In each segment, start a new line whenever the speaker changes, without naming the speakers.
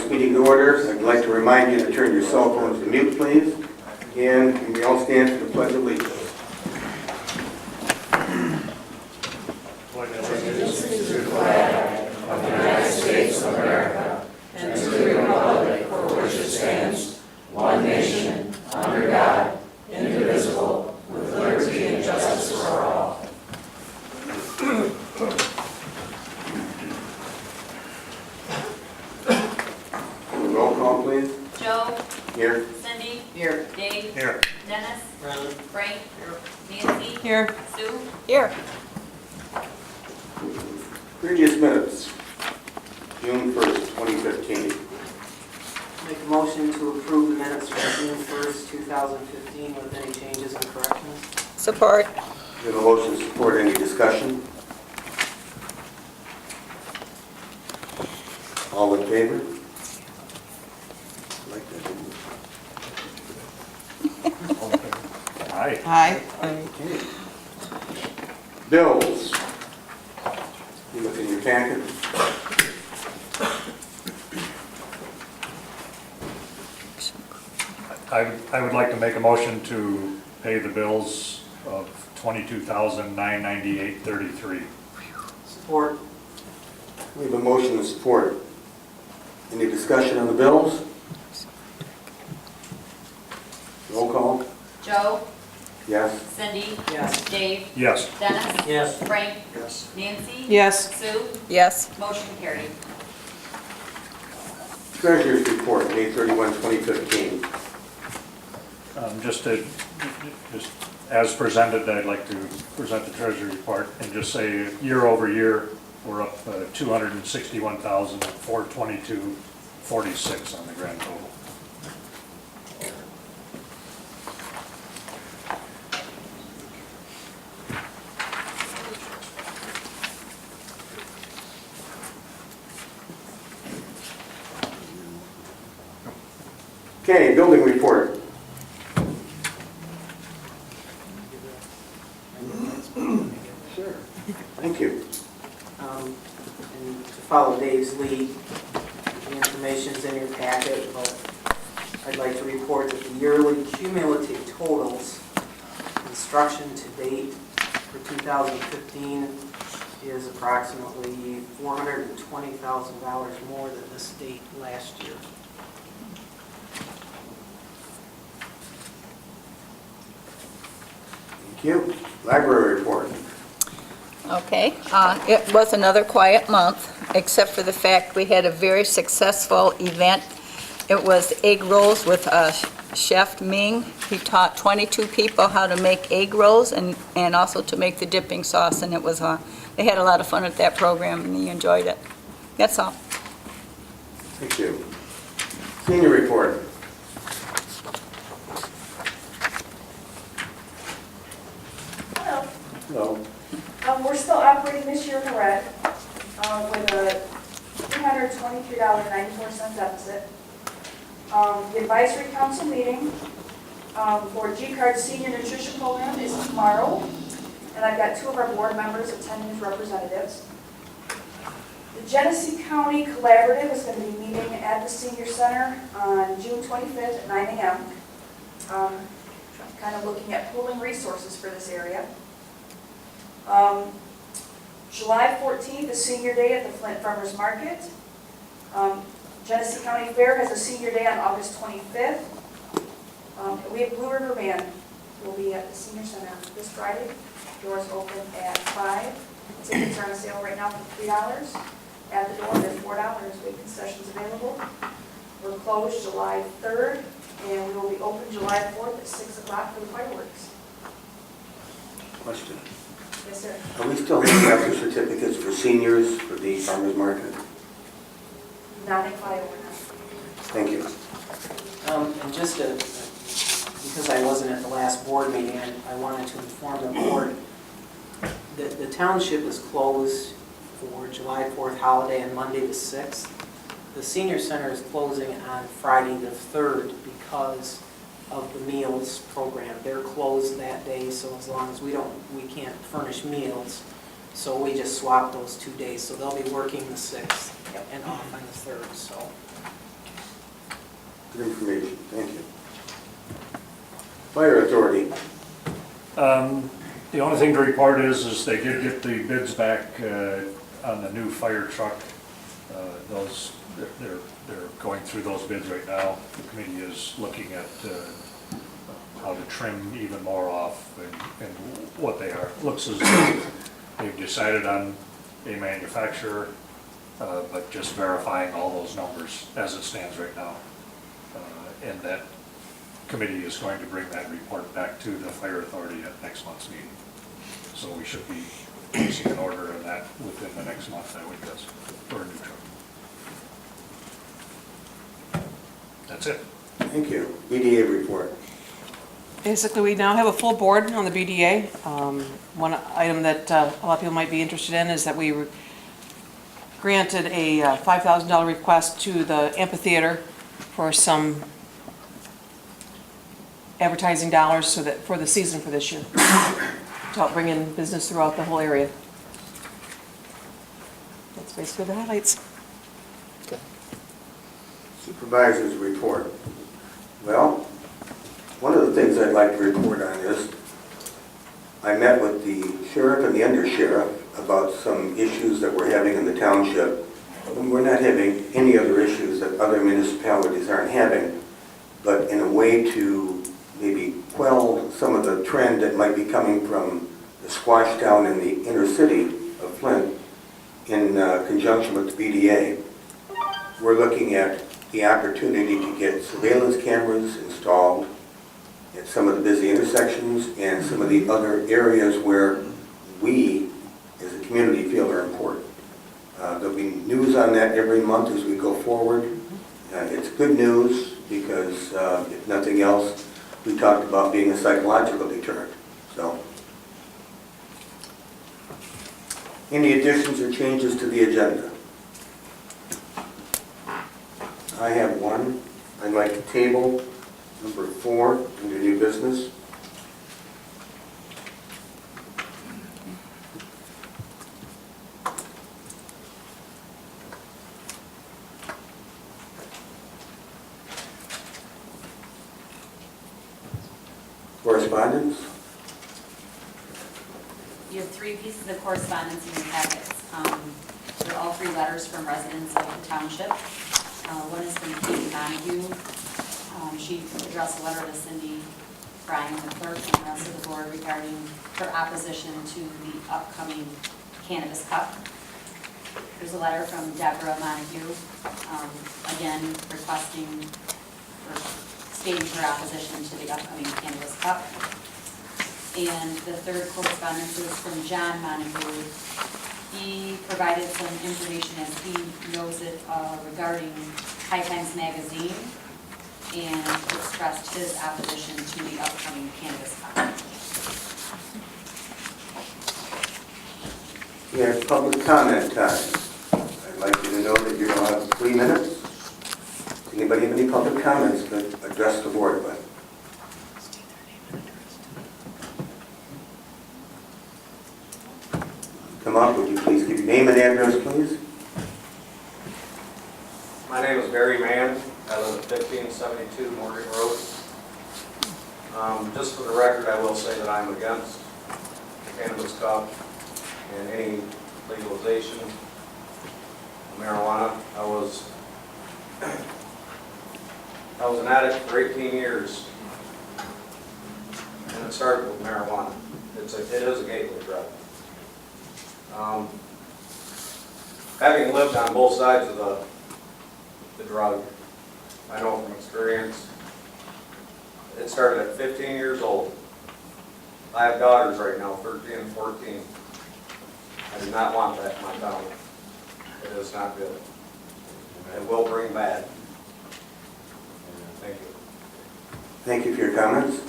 this meeting to order. I'd like to remind you to turn your cell phones to mute, please. And can we all stand for the Pledge of Allegiance?
Allegiance to the flag of the United States of America and to the republic for which it stands, one nation, under God, indivisible, with liberty and justice for all.
Roll call, please.
Joe.
Here.
Cindy.
Here.
Dave.
Here.
Dennis.
Present.
Frank. Nancy.
Here.
Sue.
Here.
Previous minutes. June 1st, 2015.
Make a motion to approve the minutes from June 1st, 2015 with any changes and corrections.
Support.
We have a motion to support. Any discussion? All in favor? Like that.
Aye.
Aye.
Okay. Bills. You look in your packet.
I would like to make a motion to pay the bills of $22,998.33.
Support.
We have a motion to support. Any discussion on the bills? Roll call.
Joe.
Yes.
Cindy.
Yes.
Dave.
Yes.
Dennis.
Yes.
Frank.
Yes.
Nancy.
Yes.
Sue.
Yes.
Motion carried.
Treasurer's report, May 31, 2015.
Just as presented, I'd like to present the treasury report and just say year over year, we're up $261,422.46 on the grand total.
Okay, building report. Sure. Thank you.
And to follow Dave's lead, the information's in your packet, but I'd like to report that the yearly cumulative totals, construction to date for 2015 is approximately $420,000 more than this date last year.
Thank you. Library report.
Okay, it was another quiet month, except for the fact we had a very successful event. It was egg rolls with Chef Ming. He taught 22 people how to make egg rolls and also to make the dipping sauce, and it was they had a lot of fun at that program, and they enjoyed it. That's all.
Thank you. Senior report.
Hello.
Hello.
We're still operating this year in the red with a $323.94 deficit. The advisory council meeting for G-Card Senior Nutrition Program is tomorrow, and I've got two of our board members attending as representatives. The Genesee County Collaborative is going to be meeting at the Senior Center on June 25th at 9 a.m. Kind of looking at pooling resources for this area. July 14th is Senior Day at the Flint Farmers Market. Genesee County Fair has a Senior Day on August 25th. We have Blue River Band who will be at the Senior Center this Friday. Doors open at 5. Tickets are on sale right now for $3. At the door, they're $4 with concessions available. We're closed July 3rd, and we will be open July 4th at 6 o'clock for the fireworks.
Question.
Yes, sir.
Are we still having after certificates for seniors for the farmers market?
Not in fireworks.
Thank you.
And just because I wasn't at the last board meeting, I wanted to inform the board that the township is closed for July 4th holiday and Monday the 6th. The senior center is closing on Friday the 3rd because of the meals program. They're closed that day, so as long as we can't furnish meals, so we just swapped those 2 days. So they'll be working the 6th and off on the 3rd. So
Good information, thank you. Fire Authority,
The only thing to report is they did get the bids back on the new fire truck. They're going through those bids right now. The committee is looking at how to trim even more off and what they are. Looks as though they've decided on a manufacturer, but just verifying all those numbers as it stands right now. And that committee is going to bring that report back to the Fire Authority at next month's meeting. So we should be placing an order of that within the next month, I would guess, for a new truck. That's it.
thank you. BDA report.
Basically, we now have a full board on the BDA. One item that a lot of people might be interested in is that we granted a $5,000 request to the amphitheater for some advertising dollars so that for the season for this year, to help bring in business throughout the whole area. That's basically the highlights.
Supervisor's report. Well, one of the things I'd like to report on is I met with the sheriff and the undersheriff about some issues that we're having in the township. And we're not having any other issues that other municipalities aren't having, but in a way to maybe quell some of the trend that might be coming from the squash down in the inner city of Flint in conjunction with the BDA. We're looking at the opportunity to get surveillance cameras installed at some of the busy intersections and some of the other areas where we, as a community, feel are important. There'll be news on that every month as we go forward. It's good news because, if nothing else, we talked about being a psychological deterrent. So, any additions or changes to the agenda? I have one. I'd like to table number 4 under new business. Correspondence?
You have 3 pieces of correspondence in your packets. They're all 3 letters from residents of the township. One is from Katie Montague. She addressed a letter to Cindy Bryan, the clerk, and the rest of the board regarding her opposition to the upcoming Cannabis Cup. There's a letter from Deborah Montague, again requesting or stating her opposition to the upcoming Cannabis Cup. And the third correspondence is from John Montague. He provided some information as he knows it regarding High Times Magazine and expressed his opposition to the upcoming Cannabis Cup.
We have public comment time. I'd like you to know that you're going to have 3 minutes. Does anybody have any public comments to address the board with? Come up, would you please give your name and address, please?
My name is Barry Mann. I live at 1572 Morgan Road. Just for the record, I will say that I'm against the Cannabis Cup and any legalization of marijuana. I was an addict for 18 years, and it started with marijuana. It is a gateway drug. Having lived on both sides of the drug, I know from experience, it started at 15 years old. I have daughters right now, 13 and 14. I do not want that in my family. It is not good. It will bring bad. Thank you.
Thank you for your comments.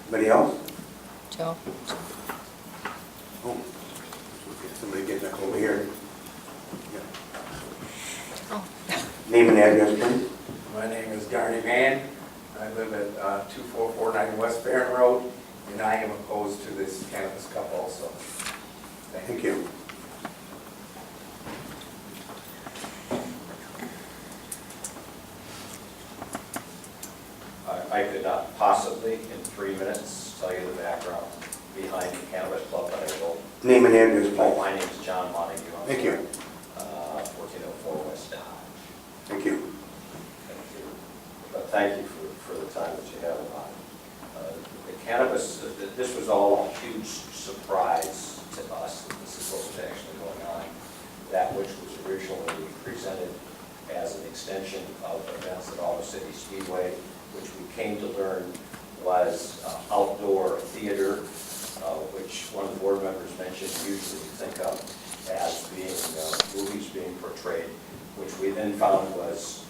Anybody else?
Joe?
Oh, somebody get that over here.
Oh.
Name and address, please.
My name is Garney Mann. I live at 2449 West Barron Road, and I am opposed to this Cannabis Cup also.
Thank you.
I could not possibly, in 3 minutes, tell you the background behind the Cannabis Club that I built.
Name and address, please.
My name is John Montague. I'm
Thank you.
1404 West Dodge.
Thank you.
Thank you. But thank you for the time that you have about it. The cannabis, this was all a huge surprise to us, that this is what was actually going on. That which was originally presented as an extension of events at Auto City Speedway, which we came to learn was outdoor theater, which one of the board members mentioned usually you think of as being movies being portrayed, which we then found was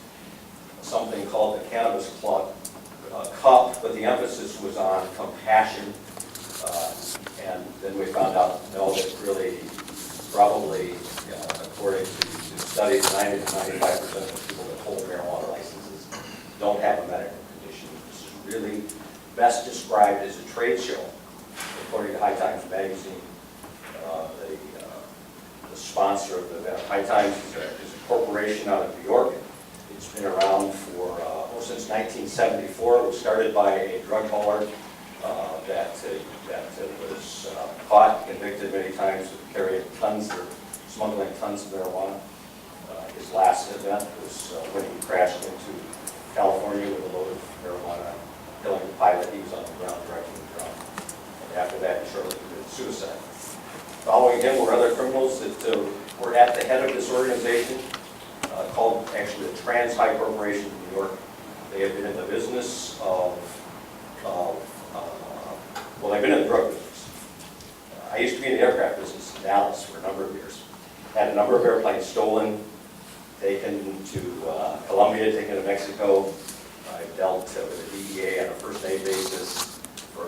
something called the Cannabis Club Cup, but the emphasis was on compassion. And then we found out, no, that really probably, according to studies, 90 to 95% of the people that hold marijuana licenses don't have a medical condition. This is really best described as a trade show, according to High Times Magazine. The sponsor of the event, High Times, is a corporation out of New York. It's been around for since 1974. It was started by a drug hauler that was caught, convicted many times of carrying tons or smuggling tons of marijuana. His last event was when he crashed into California with a load of marijuana, killing the pilot. He was on the ground directing the drone. And after that, he shortly committed suicide. Following him were other criminals that were at the head of this organization, called actually the Trans High Corporation in New York. They have been in the business of well, they've been in the drug business. I used to be in the aircraft business in Dallas for a number of years. Had a number of airplanes stolen, taken to Colombia, taken to Mexico. I've dealt with the DEA on a first name basis for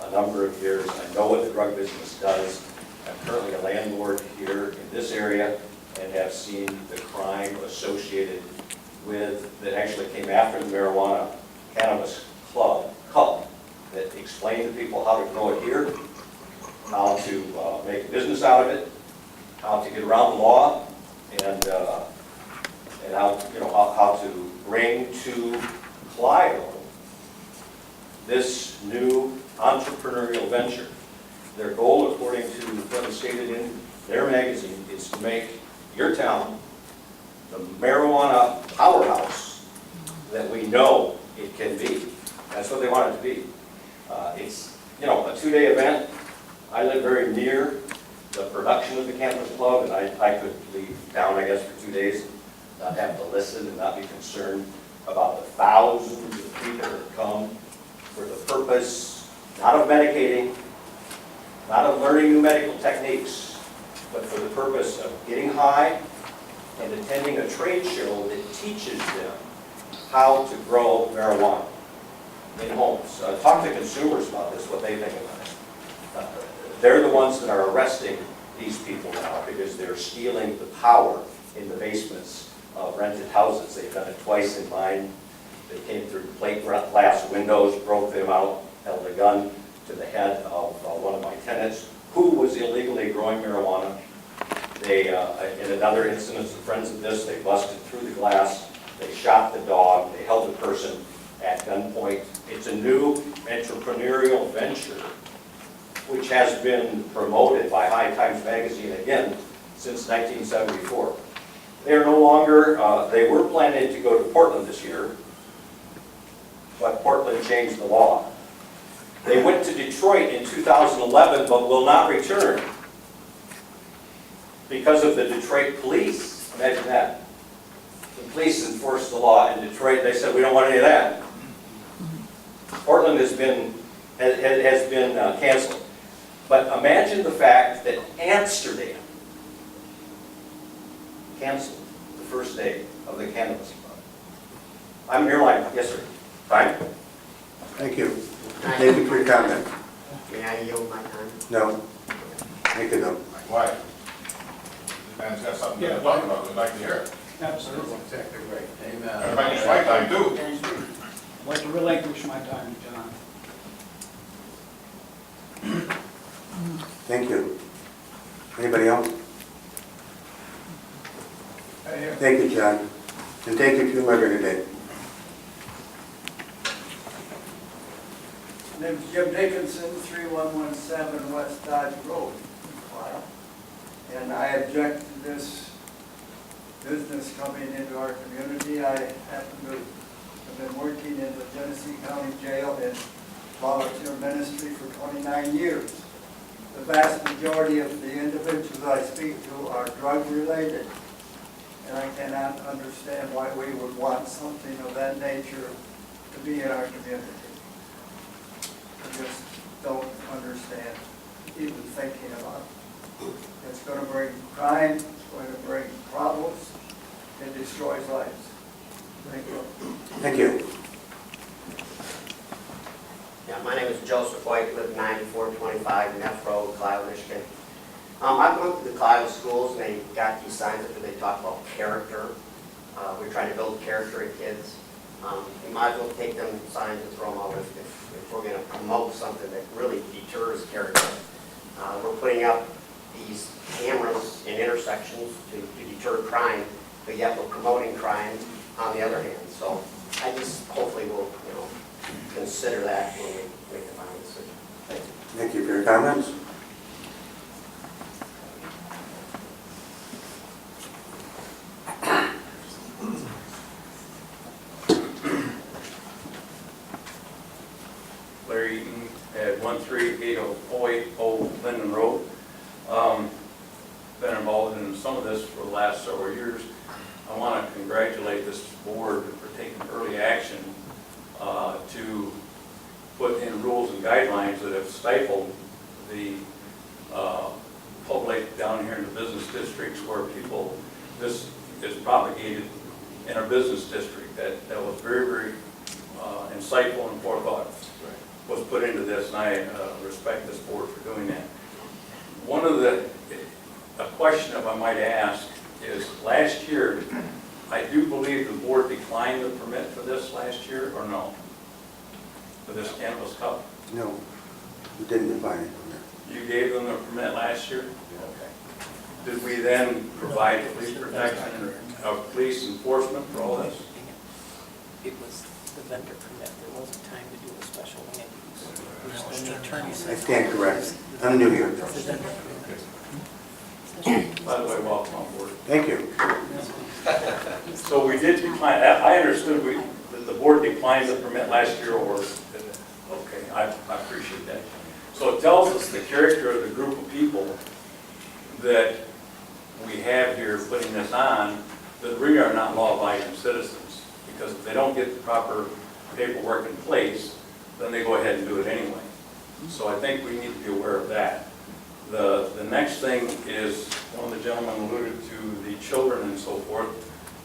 a number of years. I know what the drug business does. I'm currently a landlord here in this area and have seen the crime associated with, that actually came after the marijuana cannabis cup that explained to people how to grow it here, how to make a business out of it, how to get around the law, and how to bring to Clio this new entrepreneurial venture. Their goal, according to what is stated in their magazine, is to make your town the marijuana powerhouse that we know it can be. That's what they want it to be. It's, a 2-day event. I live very near the production of the Cannabis Club, and I could leave town, I guess, for 2 days, not have to listen and not be concerned about the thousands of people that come for the purpose, not of medicating, not of learning new medical techniques, but for the purpose of getting high and attending a trade show that teaches them how to grow marijuana in homes. Talk to consumers about this, what they think about it. They're the ones that are arresting these people now because they're stealing the power in the basements of rented houses. They've done it twice in mine. They came through plate glass windows, broke them out, held a gun to the head of one of my tenants who was illegally growing marijuana. They, in another instance, the friends of this, they busted through the glass, they shot the dog, they held the person at gunpoint. It's a new entrepreneurial venture which has been promoted by High Times Magazine again since 1974. They are no longer, they were planning to go to Portland this year, but Portland changed the law. They went to Detroit in 2011, but will not return because of the Detroit police. Imagine that. The police enforced the law in Detroit. They said, we don't want any of that. Portland has been canceled. But imagine the fact that Amsterdam canceled the first day of the Cannabis Club. I'm your line. Yes, sir. Fine.
Thank you. Thank you for your comment.
May I yield my time?
No. Thank you, though.
Why? The man's got something to talk about, we'd like to hear it.
Absolutely. Exactly right. Amen.
Everybody gets my time too.
I'd like to relinquish my time to John.
Thank you. Anybody else?
Here.
Thank you, John. And thank you to whoever today.
name's Jim Dickinson, 3117 West Dodge Road, Clisle. And I object to this business coming into our community. I happen to have been working in the Genesee County Jail in volunteer ministry for 29 years. The vast majority of the individuals I speak to are drug-related, and I cannot understand why we would want something of that nature to be in our community. I just don't understand even thinking about it. It's going to bring crime, it's going to bring problems, it destroys lives. Thank you.
Thank you.
Yeah, my name is Joseph White, live 9425 Neff Road, Clisle, Michigan. I've gone to the Clisle schools and they got these signs up and they talk about character. We're trying to build character in kids. We might as well take them signs and throw them out if we're going to promote something that really deters character. We're putting up these cameras in intersections to deter crime, but yet we're promoting crime on the other hand. So I just hopefully will, consider that when we make the final decision. Thank you.
Thank you for your comments.
Larry Eaton at 13880 Linden Road. Been involved in some of this for the last several years. I want to congratulate this board for taking early action to put in rules and guidelines that have stifled the public down here in the business districts where this is propagated in our business district. That was very, very insightful and forethought was put into this, and I respect this board for doing that. One of a question, if I might ask, is last year, I do believe the board declined the permit for this last year, or no? For this cannabis cup?
No, we didn't define it.
You gave them the permit last year? Okay. Did we then provide police protection, police enforcement for all this?
It was the vendor permit. There wasn't time to do a special land use. Which then the attorney said.
I stand corrected. I'm new here.
By the way, welcome on board.
Thank you.
So we did decline, I understood that the board declined the permit last year, or, okay, I appreciate that. So it tells us the character of the group of people that we have here putting this on, that really are not law-abiding citizens, because if they don't get the proper paperwork in place, then they go ahead and do it anyway. So I think we need to be aware of that. The next thing is, one of the gentlemen alluded to the children and so forth.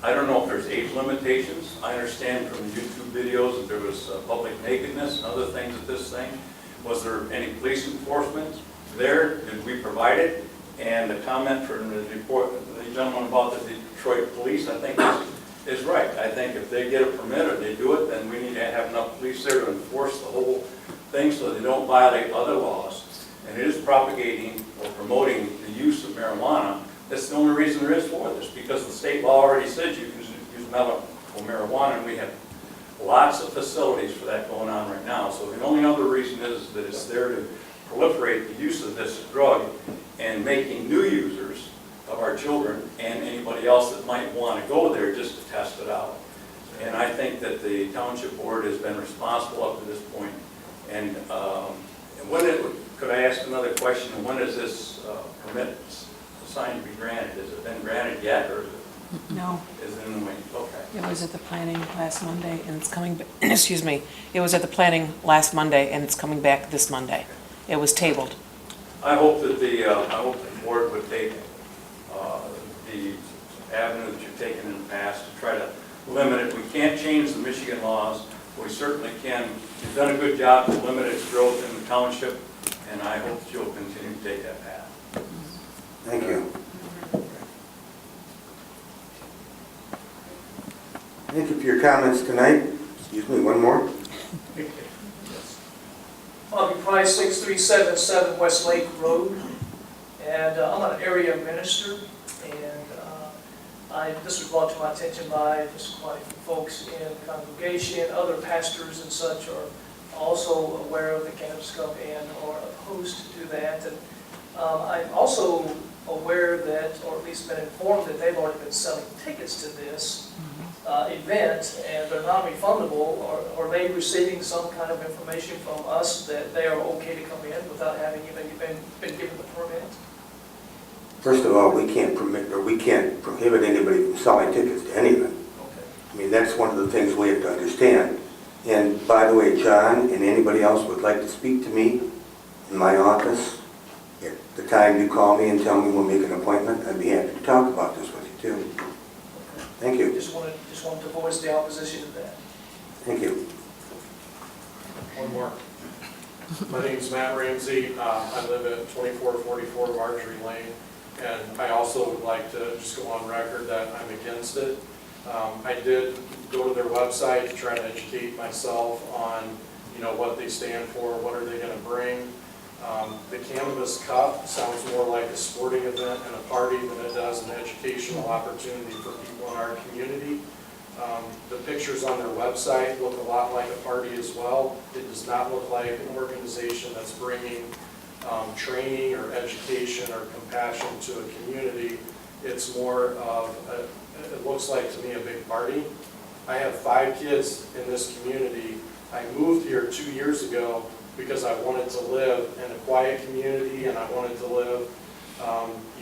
I don't know if there's age limitations. I understand from YouTube videos that there was public nakedness and other things at this thing. Was there any police enforcement there? Did we provide it? And the comment from the gentleman about the Detroit police, I think is right. I think if they get a permit or they do it, then we need to have enough police there to enforce the whole thing so they don't violate other laws. And it is propagating or promoting the use of marijuana. That's the only reason there is for this, because the state law already says you can use medical marijuana, and we have lots of facilities for that going on right now. So the only other reason is that it's there to proliferate the use of this drug and making new users of our children and anybody else that might want to go there just to test it out. And I think that the township board has been responsible up to this point. And could I ask another question? When is this permit assigned to be granted? Has it been granted yet, or is it?
No,
Is it in the wing? Okay.
it was at the planning last Monday, and it's coming, excuse me, it was at the planning last Monday, and it's coming back this Monday. It was tabled.
I hope that the board would take the avenue that you've taken in the past to try to limit it. We can't change the Michigan laws. We certainly can. You've done a good job to limit its growth in the township, and I hope that you'll continue to take that path.
Thank you. Thank you for your comments tonight. Excuse me, one more.
Bobby Price, 6377 West Lake Road, and I'm an area minister, and this was brought to my attention by just quite a few folks in the congregation. Other pastors and such are also aware of the Cannabis Cup and are opposed to that. And I'm also aware that, or at least been informed that they've already been selling tickets to this event, and they're non-refundable. Are they receiving some kind of information from us that they are okay to come in without having even been given the permit?
First of all, we can't permit, or we can't prohibit anybody from selling tickets to anything. I mean, that's one of the things we have to understand. And by the way, John and anybody else would like to speak to me in my office, at the time you call me and tell me we'll make an appointment, I'd be happy to talk about this with you too. Thank you.
Just wanted to voice the opposition to that.
Thank you.
One more. My name's Matt Ramsey. I live at 2444 Marjorie Lane, and I also would like to just go on record that I'm against it. I did go to their website to try to educate myself on, what they stand for, what are they going to bring. The Cannabis Cup sounds more like a sporting event and a party than it does an educational opportunity for people in our community. The pictures on their website look a lot like a party as well. It does not look like an organization that's bringing training or education or compassion to a community. It's more of, it looks like to me a big party. I have 5 kids in this community. I moved here 2 years ago because I wanted to live in a quiet community, and I wanted to live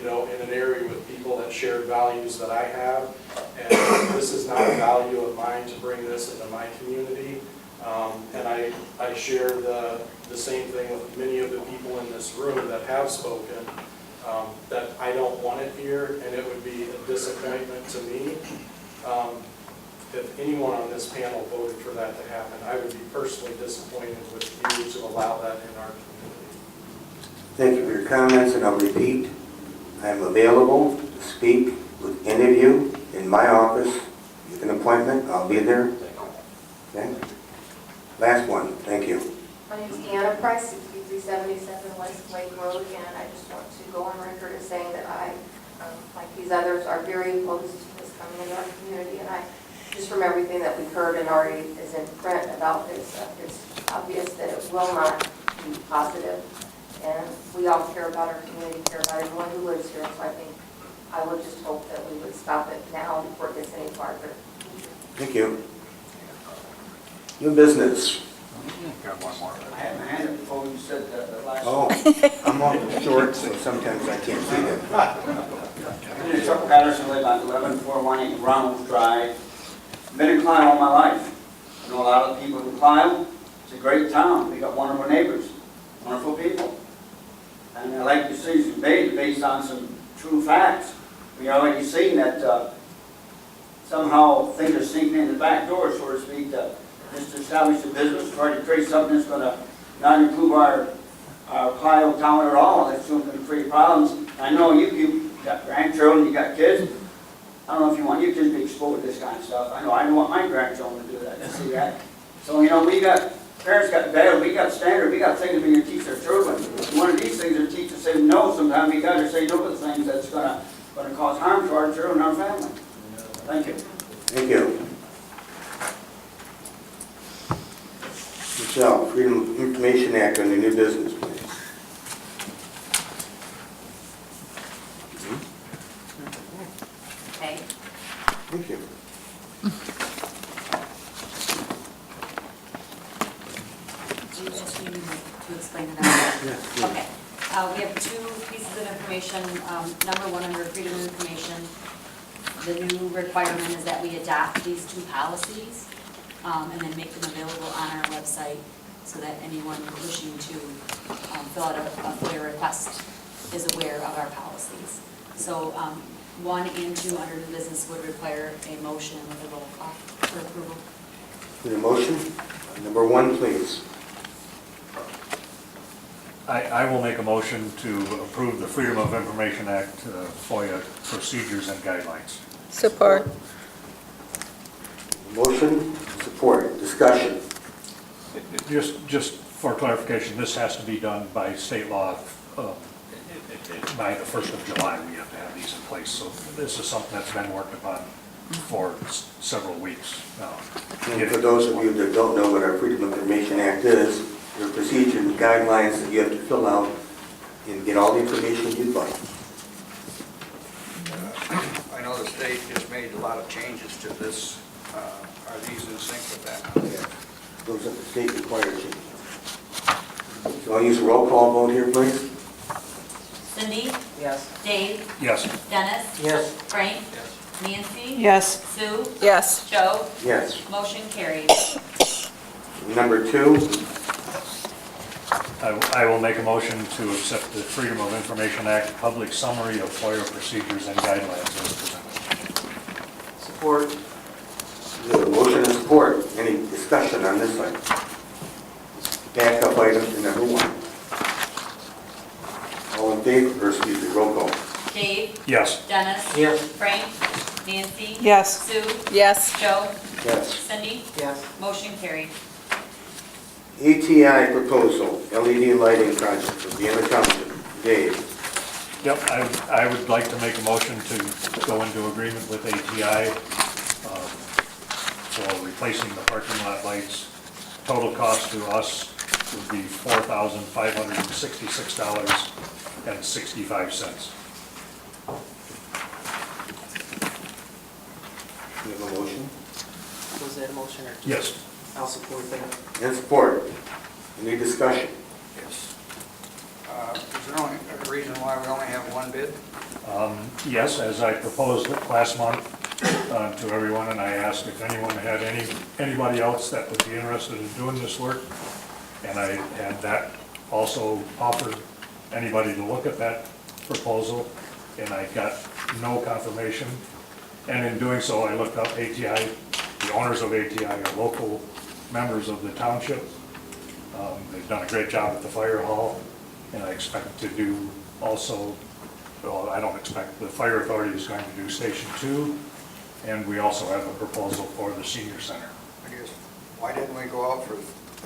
in an area with people that shared values that I have. And this is not a value of mine to bring this into my community. And I share the same thing with many of the people in this room that have spoken, that I don't want it here, and it would be a disappointment to me if anyone on this panel voted for that to happen. I would be personally disappointed with you to allow that in our community.
Thank you for your comments, and I'll repeat, I am available to speak with any of you in my office. Make an appointment, I'll be there. Okay? Last one, thank you.
My name is Deanna Price, 6377 West Lake Road, and I just want to go on record as saying that I, like these others, are very opposed to this coming into our community, and just from everything that we've heard and already is in print about this, it's obvious that it will not be positive, and we all care about our community, care about everyone who lives here, so I would just hope that we would stop it now before it gets any farther.
Thank you. New business.
Got one more. I had my hand up before you said the last.
Oh, I'm on short, so sometimes I can't see that.
My name is Chuck Patterson, live on 11418 Ronald Drive. Been in Clio all my life. I know a lot of the people in Clio. It's a great town. We got wonderful neighbors, wonderful people. And I like to see some debate based on some true facts. We already seen that somehow things are sneaking in the back door, so to speak, just to establish a business, try to create something that's going to not improve our Clio town at all. That's going to create problems. I know you got grandchildren, you got kids. I don't know if you want your kids to be exposed to this kind of stuff. I know I don't want my grandchildren to do that, to see that. So, we got, parents got bad, we got standard, we got things we can teach our children. One of these things are teach us say no sometimes. We got to say no to things that's going to cause harm to our children and our family. Thank you.
Thank you. Michelle, Freedom of Information Act on the new business, please.
Okay.
Thank you.
Do you just need me to explain it out?
Yeah.
Okay. We have 2 pieces of information. Number 1, under Freedom of Information, the new requirement is that we adopt these 2 policies and then make them available on our website so that anyone wishing to fill out a FOIA request is aware of our policies. So 1 and 2 under new business would require a motion with a roll call for approval.
Need a motion? Number 1, please.
I will make a motion to approve the Freedom of Information Act FOIA procedures and guidelines.
Support.
Motion, support, discussion.
Just for clarification, this has to be done by state law. By the 1st of July, we have to have these in place. So this is something that's been worked upon for several weeks now.
And for those of you that don't know what our Freedom of Information Act is, there are procedures and guidelines that you have to fill out and get all the information you'd like.
I know the state just made a lot of changes to this. Are these in sync with that?
Those are the state required changes. So I'll use a roll call vote here, please.
Cindy?
Yes.
Dave?
Yes.
Dennis?
Yes.
Frank? Nancy?
Yes.
Sue?
Yes.
Joe?
Yes.
Motion carries.
Number 2,
I will make a motion to accept the Freedom of Information Act Public Summary of FOIA Procedures and Guidelines as presented.
Support.
we have a motion and support. Any discussion on this item? Backup item to number 1. All in favor, or excuse me, roll call.
Dave?
Yes.
Dennis?
Yes.
Frank? Nancy?
Yes.
Sue?
Yes.
Joe?
Yes.
Cindy?
Yes.
Motion carried.
ATI proposal, LED lighting project for Vienna Township. Dave.
Yep, I would like to make a motion to go into agreement with ATI for replacing the parking lot lights. Total cost to us would be $4,566.65.
You have a motion?
Was that a motion or?
Yes.
I'll support that.
And support. Any discussion?
Yes. Is there only a reason why we only have one bid?
Yes, as I proposed it last month to everyone, and I asked if anyone had anybody else that would be interested in doing this work. And I had that also offered anybody to look at that proposal, and I got no confirmation. And in doing so, I looked up ATI. The owners of ATI are local members of the township. They've done a great job at the fire hall, and I expect to do also, well, I don't expect, the fire authority is going to do Station 2, and we also have a proposal for the senior center.
I guess, why didn't we go out for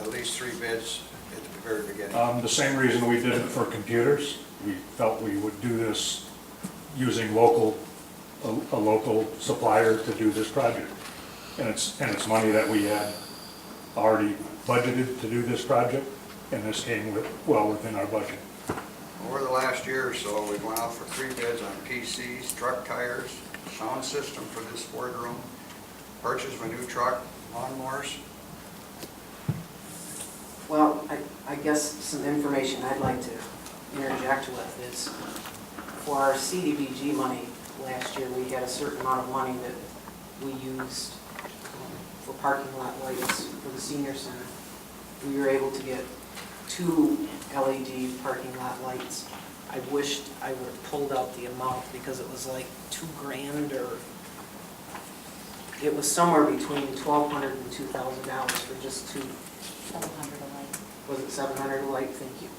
at least 3 bids at the very beginning?
The same reason we did it for computers. We felt we would do this using a local supplier to do this project. And it's money that we had already budgeted to do this project, and this came well within our budget.
Over the last year or so, we went out for 3 bids on PCs, truck tires, sound system for this boardroom, purchase of a new truck, lawnmowers.
Well, I guess some information I'd like to interject with is, for our CDBG money last year, we had a certain amount of money that we used for parking lot lights for the senior center. We were able to get 2 LED parking lot lights. I wished I would have pulled out the amount because it was like $2,000, or it was somewhere between $1,200 and $2,000 for just 2.
700 a light.
Was it 700 a light? Thank you.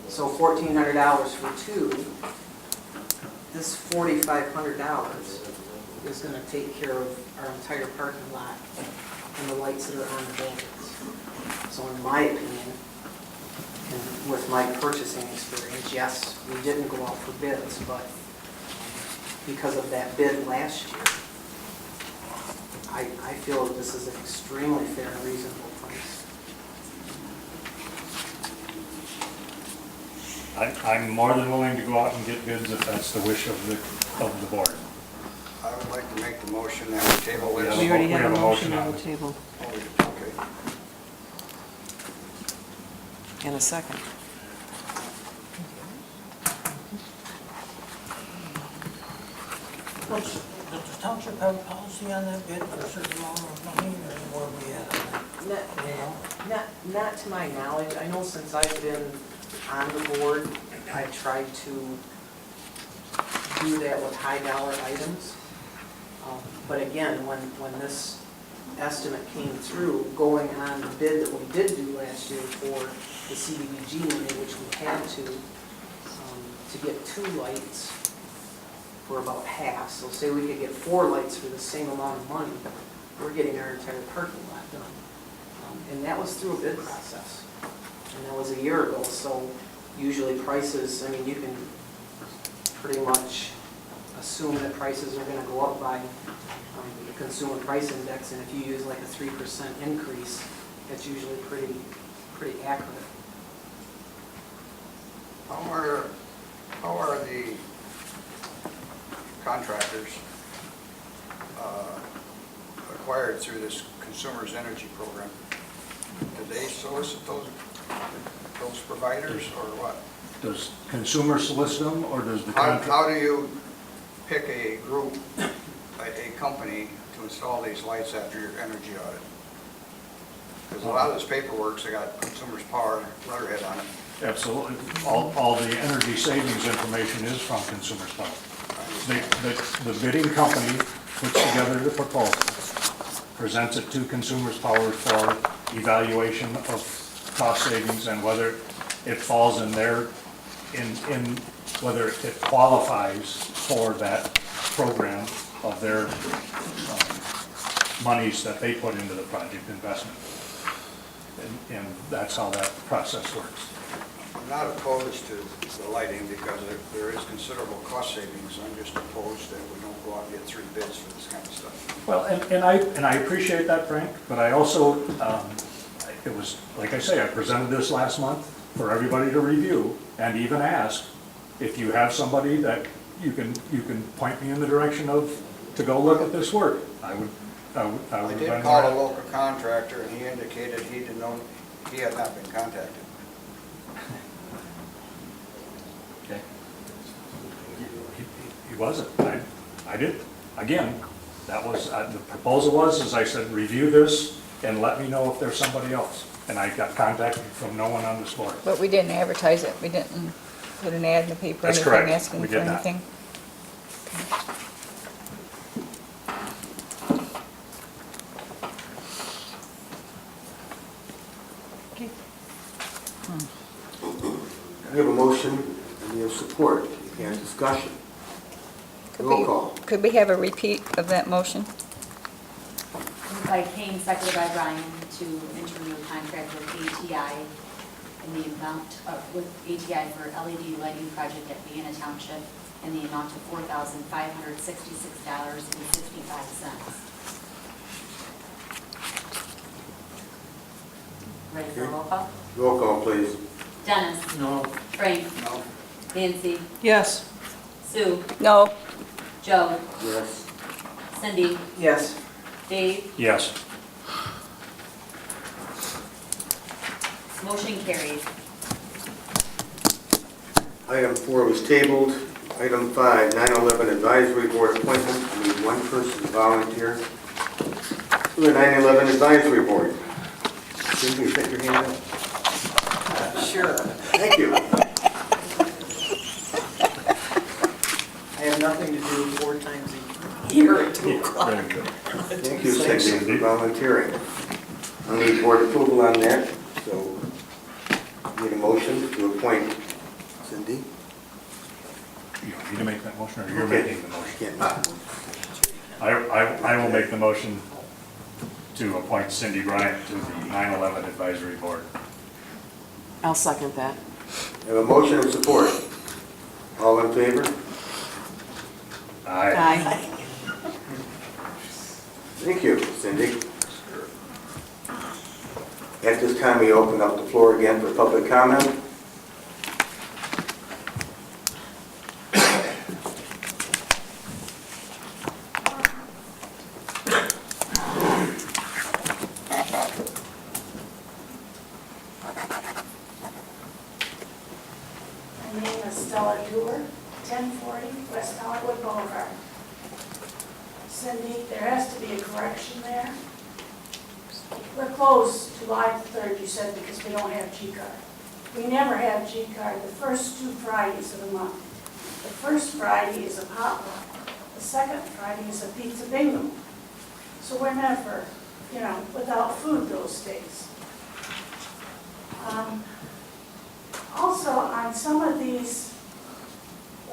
So $1,400 for 2. This $4,500 is going to take care of our entire parking lot and the lights that are on the buildings. So in my opinion, and with my purchasing experience, yes, we didn't go out for bids, but because of that bid last year, I feel that this is an extremely fair and reasonable price.
I'm more than willing to go out and get bids if that's the wish of the board.
I would like to make the motion that we table this.
We already have a motion on the
table.
Okay.
And a second.
Does the township have a policy on that bid for a certain amount of money, or where we at on that?
Not to my knowledge. I know since I've been on the board, I tried to do that with high dollar items. But again, when this estimate came through, going on the bid that we did do last year for the CDBG money, which we had to get 2 lights for about half. So say we could get 4 lights for the same amount of money, we're getting our entire parking lot done. And that was through a bid process. And that was a year ago, so usually prices, I mean, you can pretty much assume that prices are gonna go up by the consumer price index, and if you use like a 3% increase, that's usually pretty accurate.
How are the contractors acquired through this Consumers Energy Program? Do they solicit those providers or what?
Does consumer solicit them, or does the
How
contract?
do you pick a group, a company to install these lights after your energy audit? Because a lot of this paperwork's got Consumers Power letterhead on it.
Absolutely. All the energy savings information is from Consumers Power. The bidding company puts together the proposal, presents it to Consumers Power for evaluation of cost savings and whether it falls in their, in whether it qualifies for that program of their monies that they put into the project investment. And that's how that process works.
I'm not opposed to the lighting because there is considerable cost savings. I'm just opposed that we don't go out and get 3 bids for this kind of stuff.
Well, and I appreciate that, Frank, but I also, it was, like I say, I presented this last month for everybody to review and even ask if you have somebody that you can point me in the direction of to go look at this work. I
did call a local contractor and he indicated he didn't know, he had not been contacted.
Okay. He wasn't. I did. Again, that was, the proposal was, as I said, review this and let me know if there's somebody else. And I got contacted from no one on this board.
But we didn't advertise it, we didn't put an ad in the paper,
That's
anything
correct.
asking
We
for
did not.
anything.
We have a motion and we have support and discussion. Roll call.
Could we have a repeat of that motion?
Moved by Kane, seconded by Brian, to enter into a contract with ATI in the amount of, with ATI for LED lighting project at Vienna Township in the amount of $4,566.65. Ready for roll call?
Roll call, please.
Dennis?
No.
Frank?
No?
Nancy?
Yes.
Sue?
No.
Joe?
Yes.
Cindy?
Yes.
Dave?
Yes.
Motion carries.
Item 4 was tabled. Item 5, 9/11 Advisory Board appointment. We need one person volunteer to the 9/11 Advisory Board. Cindy, you set your hand up?
Sure.
Thank you.
I have nothing to do 4 times a year at 2 o'clock.
Very good.
Thank you, Cindy, for volunteering. I'll need board approval on that, so need a motion to appoint Cindy.
You want me to make that motion, or you're
Okay.
making the motion?
Can't make a motion.
I will make the motion to appoint Cindy Bryant to the 9/11 Advisory Board.
I'll second that.
I have a motion and support. All in favor?
Aye.
Thank you, Cindy. At this time, we open up the floor again for public comment.
My name is Stella Dewar, 1040 West Hollywood Boulevard. Cindy, there has to be a correction there. We're closed July 3rd, you said, because we don't have G-Card. We never have G-Card the first 2 Fridays of the month. The first Friday is a potluck. The second Friday is a pizza bingo. So we're never, without food those days. Also, on some of these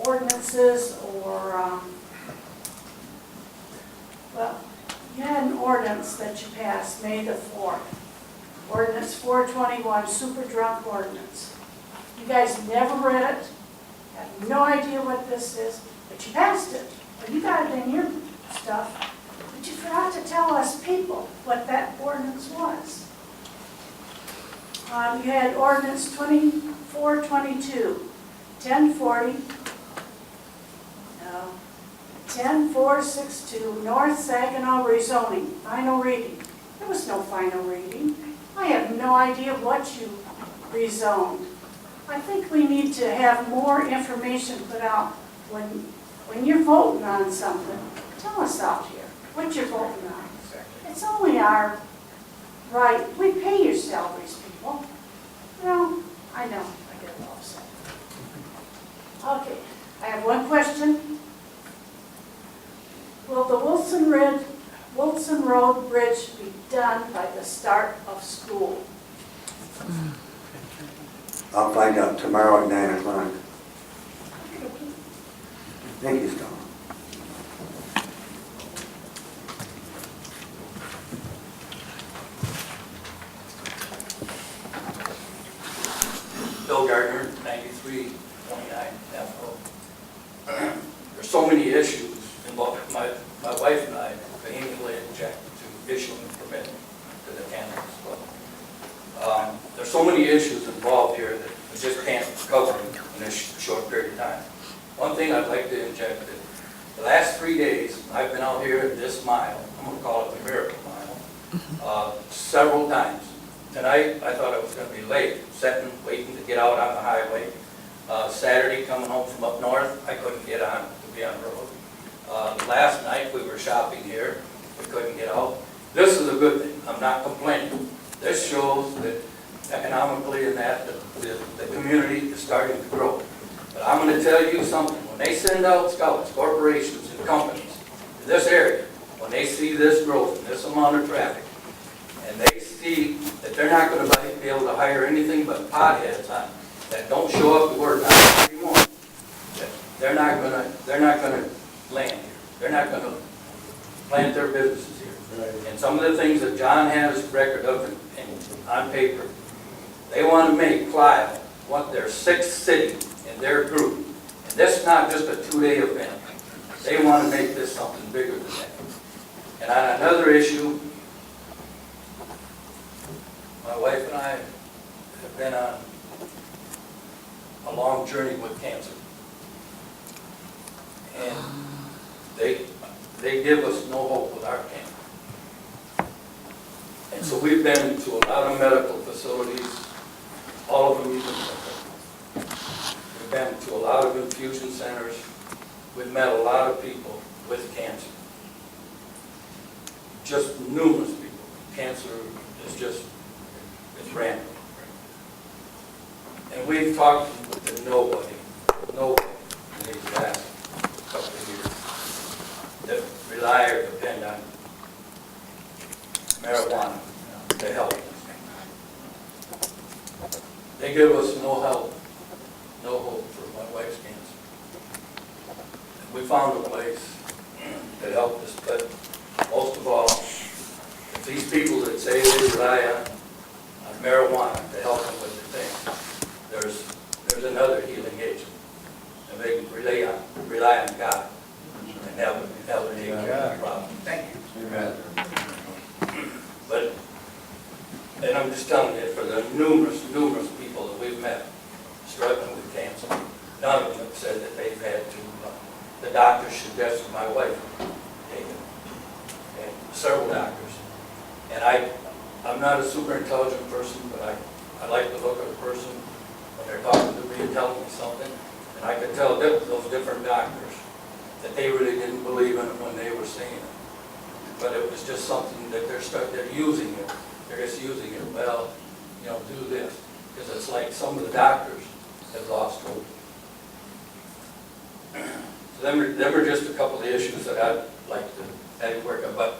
ordinances or, you had an ordinance that you passed May the 4th. Ordinance 421, super drunk ordinance. You guys never read it, have no idea what this is, but you passed it. Well, you got it in your stuff, but you forgot to tell us people what that ordinance was. You had ordinance 2422, 1040, no, 10462, North Saginaw rezoning, final reading. There was no final reading. I have no idea what you rezoned. I think we need to have more information put out when you're voting on something. Tell us out here what you're voting on. It's only our right. We pay your salaries, people. No, I know, I get upset. Okay, I have one question. Will the Wilson Road Bridge be done by the start of school?
I'll find out tomorrow at 9 o'clock. Thank you, Stella.
Bill Gardner, 9329 F Road. There's so many issues involved. My wife and I vehemently object to issuing a permit to the cannabis club. There's so many issues involved here that we just can't cover in this short period of time. One thing I'd like to inject is the last 3 days, I've been out here this mile, I'm going to call it the miracle mile, several times. Tonight, I thought I was going to be late, sitting, waiting to get out on the highway. Saturday, coming home from up north, I couldn't get on to be on the road. Last night, we were shopping here, we couldn't get out. This is a good thing, I'm not complaining. This shows that economically and that, the community is starting to grow. But I'm going to tell you something, when they send out scouts, corporations and companies to this area, when they see this growth and this amount of traffic, and they see that they're not going to be able to hire anything but potheads on that don't show up to work anymore, that they're not going to land here. They're not going to plant their businesses here. Right. And some of the things that John has record of on paper, they want to make Clive what their sixth city in their group. And this is not just a 2-day event. They want to make this something bigger than that. And on another issue, my wife and I have been on a long journey with cancer. And they give us no hope with our cancer. And so we've been to a lot of medical facilities, all of them even simple. We've been to a lot of infusion centers. We've met a lot of people with cancer. Just numerous people. Cancer is just, it's random. And we've talked to nobody in these last couple of years that rely or depend on marijuana to help. They give us no help, no hope for my wife's cancer. We found a place that helped us, but most of all, if these people that say they rely on marijuana to help them with their thing, there's another healing agent, and they can rely on God and help them take care of the problem. Thank you. Amen. But, and I'm just telling you, for the numerous people that we've met struggling with cancer, none of them have said that they've had to, the doctor suggested my wife take it, and several doctors. And I'm not a super intelligent person, but I like to look at a person when they're talking to me and telling me something, and I could tell those different doctors that they really didn't believe in it when they were saying it. But it was just something that they're using it. They're just using it. Well, do this. Because it's like some of the doctors have lost hope. So them are just a couple of the issues that I'd like to have you work on. But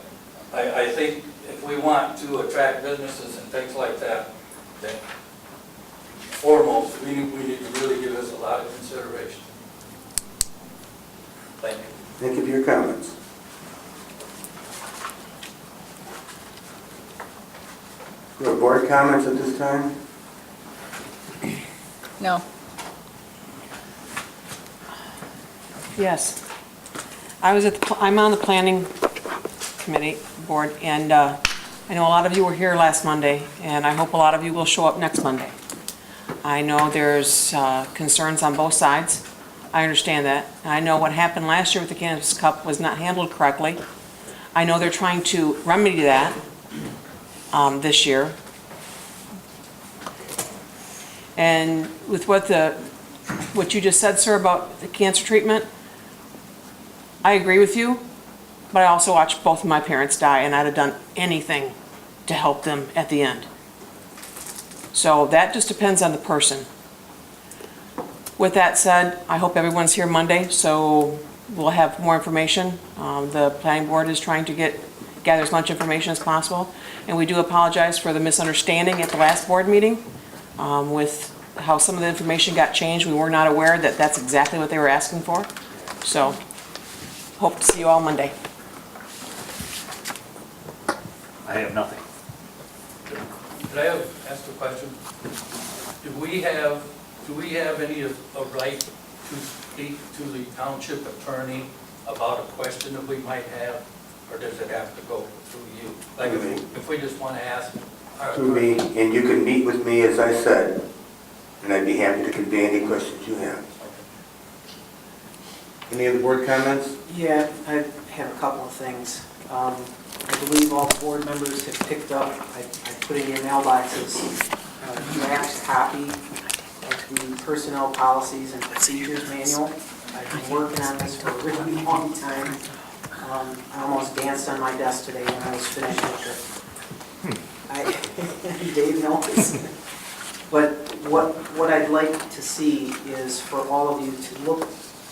I think if we want to attract businesses and things like that, then foremost, we need to really give this a lot of consideration. Thank you.
Thank you for your comments. Do you have board comments at this time?
No.
Yes.
I'm on the planning committee board, and I know a lot of you were here last Monday, and I hope a lot of you will show up next Monday. I know there's concerns on both sides. I understand that. I know what happened last year with the Cannabis Cup was not handled correctly. I know they're trying to remedy that this year. And with what you just said, sir, about the cancer treatment, I agree with you, but I also watched both of my parents die, and I'd have done anything to help them at the end. So that just depends on the person. With that said, I hope everyone's here Monday, so we'll have more information. The planning board is trying to gather as much information as possible, and we do apologize for the misunderstanding at the last board meeting with how some of the information got changed. We were not aware that that's exactly what they were asking for. So, hope to see you all Monday.
I have nothing.
Could I ask a question? Do we have any right to speak to the township attorney about a question that we might have, or does it have to go through you? Like if we just want to ask our
Through me, and you can meet with me, as I said, and I'd be happy to convey any questions you have. Any other board comments?
Yeah, I have a couple of things. I believe all the board members have picked up, I put in your mailboxes, a draft copy of the Personnel Policies and Procedures Manual. I've been working on this for a really long time. I almost danced on my desk today when I was finished with it. Dave knows. But what I'd like to see is for all of you to look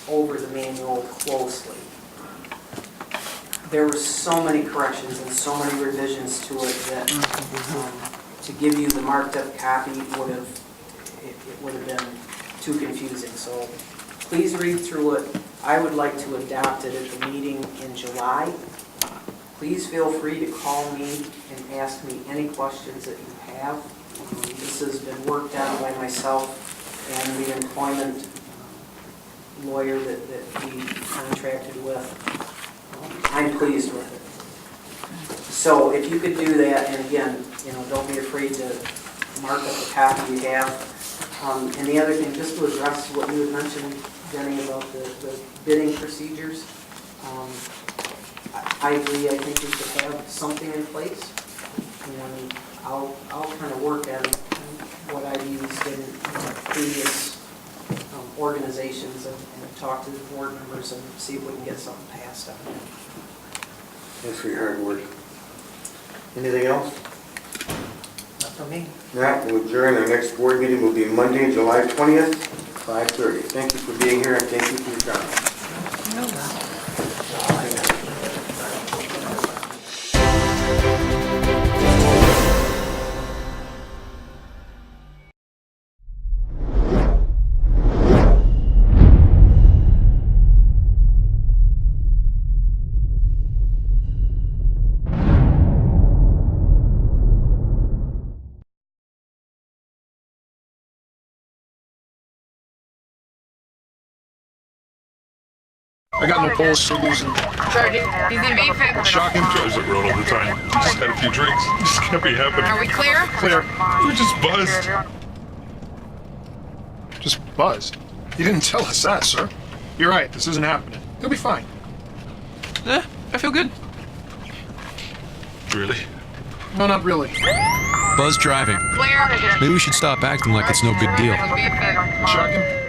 over the manual closely. There were so many corrections and so many revisions to it that to give you the marked up copy would have been too confusing. So please read through it. I would like to adopt it at the meeting in July. Please feel free to call me and ask me any questions that you have. This has been worked out by myself and the employment lawyer that we contracted with. I'm pleased with it. So if you could do that, and again, don't be afraid to mark up the copy you have. And the other thing, just to address what you had mentioned, Jenny, about the bidding procedures, I agree. I think we should have something in place. And I'll kind of work on what I've used in previous organizations and talk to the board members and see if we can get something passed on it.
Thanks for your hard work. Anything else?
Not for me.
Not, we'll adjourn. Our next board meeting will be Monday, July 20th, 5:30. Thank you for being here, and thank you for your time.
I got no pulse, so losing.
Charging. He's in BFIB.
Shocking. Drives it road all the time. Just had a few drinks. Just can't be happening.
Are we clear?
Clear. We're just buzzed. Just buzzed. You didn't tell us that, sir. You're right. This isn't happening. You'll be fine. I feel good. Really? No, not really.
Buzz driving.
Clear.
Maybe we should stop acting like it's no big deal.
Shocking.